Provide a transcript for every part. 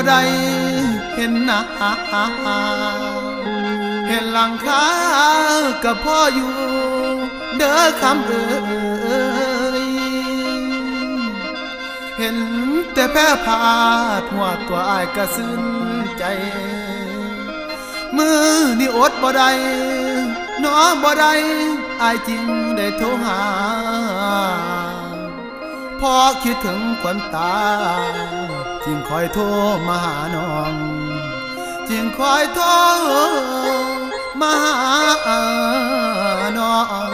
ได้เห็นหน้าเห็นหลังคากับพ่ออยู่เด้อคำเอ่ยเห็นแต่แพ้พาดหัวตัวอายกระซึ้นใจมือนี่อดบ่ได้น้อบ่ได้อายจริงได้โทรหาพอคิดถึงควันตาจึงคอยโทรมาหาน้องจึงคอยโทรมาหาน้อง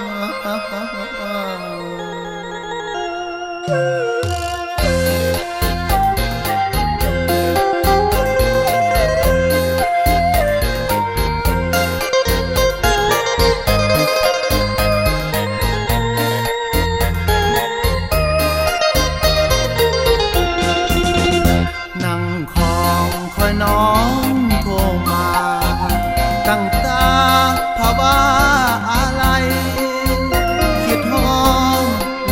น้องโทรมาตั้งตาภาวะอะไรคิดห้อง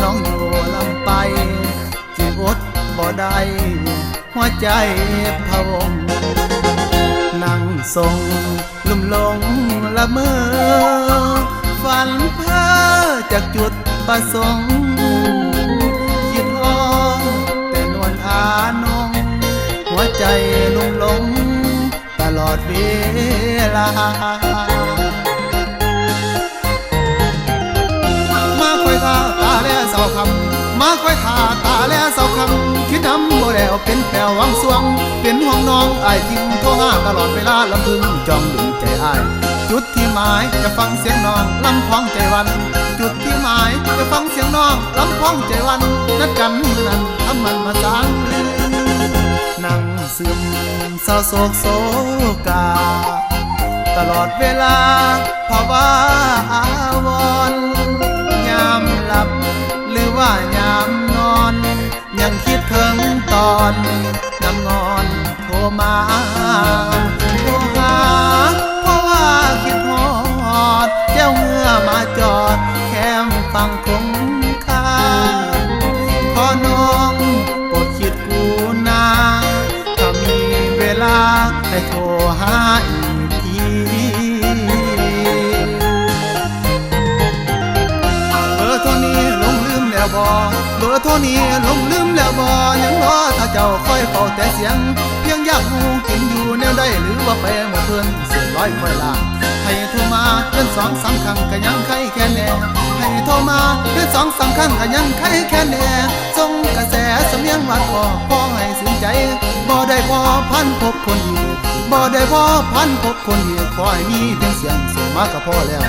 น้องอยู่ลำไปจึงอดบ่ได้หัวใจพะวงนั่งทรงลุ่มลงละเมอฝันเพ้อจากจุดประสงค์คิดห้องแต่นวลอานงหัวใจลุ่มหลงตลอดเวลามาคอยท่าตาและเศร้าคำมาคอยท่าตาและเศร้าคำคิดน้ำบ่แล้วเป็นแปลววังสวงเป็นห่วงน้องอายทิ้งโทรหาตลอดเวลาลำพึงจองดึงใจอายจุดที่หมายจะฟังเสียงน้องลำพองใจวันจุดที่หมายจะฟังเสียงน้องลำพองใจวันนัดกันเมื่อนั้นทำมันมาสร้างนั่งซึมเศร้าโศกโศกาตลอดเวลาภาวะอาวรณ์ยามหลับหรือว่ายามนอนยังคิดถึงตอนน้ำงอนโทรมาโทรหาเพราะว่าคิดฮอดเจ้าเมื่อมาจอดแคมฟังคงคาขอน้องโปรดคิดกูนาถ้ามีเวลาให้โทรหาอีกทีเบอร์โทรนี้ลงลืมแล้วบ่เบอร์โทรนี้ลงลืมแล้วบ่ยังรอถ้าเจ้าคอยเฝ้าแต่เสียงเพียงอยากหูกินอยู่แนวใดหรือว่าไปหมดเพิ่นเสียร้อยค่อยลาให้โทรมาเดือน2-3 ครั้งก็ยังใครแค่แน่ให้โทรมาเดือน2-3 ครั้งก็ยังใครแค่แน่ส่งกระแสสำเนียงหวานพอให้ซึ้งใจบ่ได้พอพันพบคนอีกบ่ได้พอพันพบคนอีกขอให้มีเพียงเสียงส่งมาก็พอแล้ว